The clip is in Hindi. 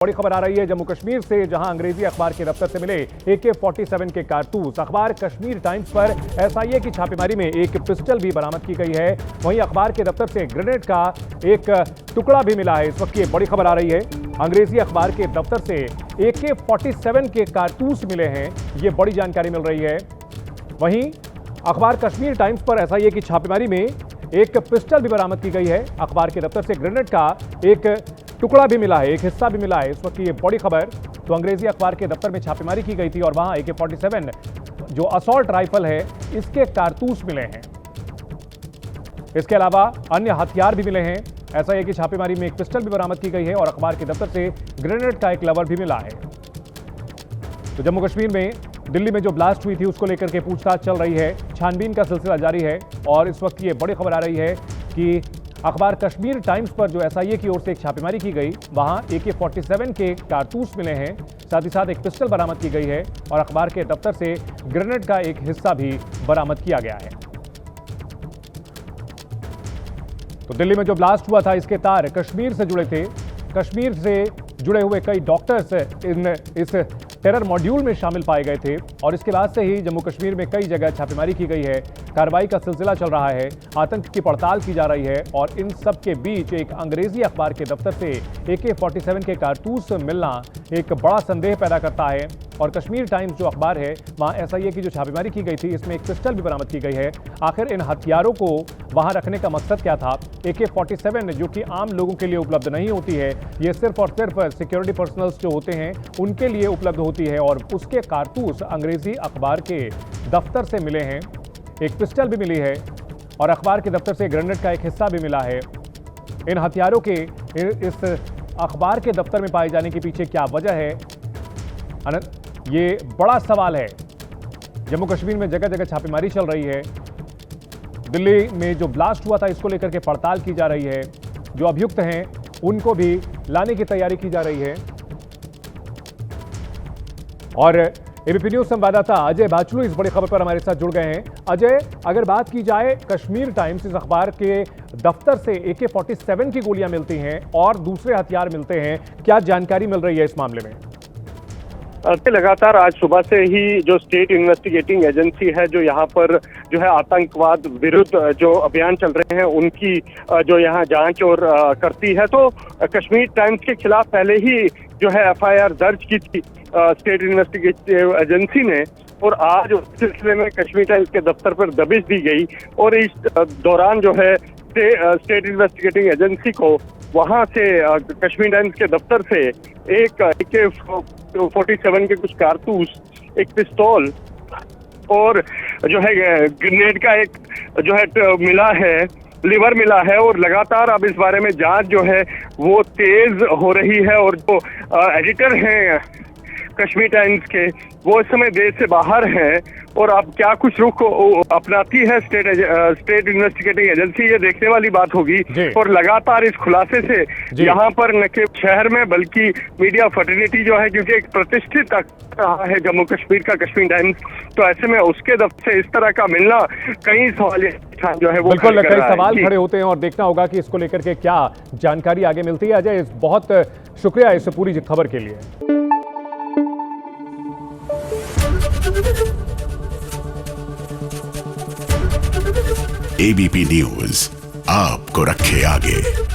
बड़ी खबर आ रही है जम्मू कश्मीर से, जहां अंग्रेजी अखबार के दफ्तर से मिले AK-47 के कारतूस। अखबार कश्मीर टाइम्स पर SIA की छापेमारी में एक पिस्टल भी बरामद की गई है। वहीं अखबार के दफ्तर से ग्रेनेड का एक टुकड़ा भी मिला है। इस वक्त ये बड़ी खबर आ रही है, अंग्रेजी अखबार के दफ्तर से AK-47 के कारतूस मिले हैं, ये बड़ी जानकारी मिल रही है। वहीं अखबार कश्मीर टाइम्स पर SIA की छापेमारी में एक पिस्टल भी बरामद की गई है। अखबार के दफ्तर से ग्रेनेड का एक टुकड़ा भी मिला है, एक हिस्सा भी मिला है। इस वक्त ये बड़ी खबर, तो अंग्रेजी अखबार के दफ्तर में छापेमारी की गई थी और वहां AK-47 जो असॉल्ट राइफल है, इसके कारतूस मिले हैं। इसके अलावा अन्य हथियार भी मिले हैं। SIA की छापेमारी में एक पिस्टल भी बरामद की गई है और अखबार के दफ्तर से ग्रेनेड का एक लवर भी मिला है। तो जम्मू कश्मीर में दिल्ली में जो ब्लास्ट हुई थी उसको लेकर के पूछताछ चल रही है, छानबीन का सिलसिला जारी है और इस वक्त ये बड़ी खबर आ रही है कि अखबार कश्मीर टाइम्स पर जो SIA की ओर से एक छापेमारी की गई, वहां AK-47 के कारतूस मिले हैं, साथ ही साथ एक पिस्टल बरामद की गई है और अखबार के दफ्तर से ग्रेनेड का एक हिस्सा भी बरामद किया गया है। तो दिल्ली में जो ब्लास्ट हुआ था, इसके तार कश्मीर से जुड़े थे। कश्मीर से जुड़े हुए कई डॉक्टर्स इस टेरर मॉड्यूल में शामिल पाए गए थे और इसके बाद से ही जम्मू कश्मीर में कई जगह छापेमारी की गई है। कार्रवाई का सिलसिला चल रहा है, आतंक की पड़ताल की जा रही है और इन सब के बीच एक अंग्रेजी अखबार के दफ्तर से AK-47 के कारतूस मिलना एक बड़ा संदेह पैदा करता है। और कश्मीर टाइम्स जो अखबार है, वहां SIA की जो छापेमारी की गई थी, इसमें एक पिस्टल भी बरामद की गई है। आखिर इन हथियारों को वहां रखने का मकसद क्या था? AK-47 जो कि आम लोगों के लिए उपलब्ध नहीं होती है, ये सिर्फ और सिर्फ सिक्योरिटी पर्सनल्स जो होते हैं उनके लिए उपलब्ध होती है और उसके कारतूस अंग्रेजी अखबार के दफ्तर से मिले हैं। एक पिस्टल भी मिली है और अखबार के दफ्तर से ग्रेनेड का एक हिस्सा भी मिला है। इन हथियारों के इस अखबार के दफ्तर में पाए जाने के पीछे क्या वजह है, ये बड़ा सवाल है। जम्मू कश्मीर में जगह जगह छापेमारी चल रही है। दिल्ली में जो ब्लास्ट हुआ था, इसको लेकर के पड़ताल की जा रही है। जो अभियुक्त हैं उनको भी लाने की तैयारी की जा रही है। और ABP न्यूज संवाददाता अजय बाचलू इस बड़ी खबर पर हमारे साथ जुड़ गए हैं। अजय, अगर बात की जाए कश्मीर टाइम्स इस अखबार के दफ्तर से AK-47 की गोलियां मिलती हैं और दूसरे हथियार मिलते हैं, क्या जानकारी मिल रही है इस मामले में? लगातार आज सुबह से ही जो स्टेट इन्वेस्टिगेटिंग एजेंसी है, जो यहाँ पर जो है आतंकवाद विरुद्ध जो अभियान चल रहे हैं, उनकी जो यहाँ जांच और करती है, तो कश्मीर टाइम्स के खिलाफ पहले ही जो है FIR दर्ज की थी स्टेट इन्वेस्टिगेटिव एजेंसी ने। और आज उस सिलसिले में कश्मीर टाइम्स के दफ्तर पर दबिश दी गई और इस दौरान जो है स्टेट इन्वेस्टिगेटिंग एजेंसी को वहां से कश्मीर टाइम्स के दफ्तर से एक AK-47 के कुछ कारतूस, एक पिस्तौल और जो है ग्रेनेड का एक जो है मिला है, लिवर मिला है। और लगातार अब इस बारे में जांच जो है वो तेज हो रही है और जो एडिटर हैं कश्मीर टाइम्स के, वो इस समय देश से बाहर हैं और अब क्या कुछ रुख अपनाती है स्टेट इन्वेस्टिगेटिंग एजेंसी, ये देखने वाली बात होगी। और लगातार इस खुलासे से यहाँ पर न केवल शहर में बल्कि मीडिया फर्टिलिटी जो है, क्योंकि एक प्रतिष्ठित रहा है जम्मू कश्मीर का कश्मीर टाइम्स, तो ऐसे में उसके दफ्तर से इस तरह का मिलना कई सवाल जो है वो बिल्कुल कई सवाल खड़े होते हैं और देखना होगा कि इसको लेकर के क्या जानकारी आगे मिलती है। अजय, बहुत शुक्रिया इस पूरी खबर के लिए। ABP न्यूज आपको रखे आगे।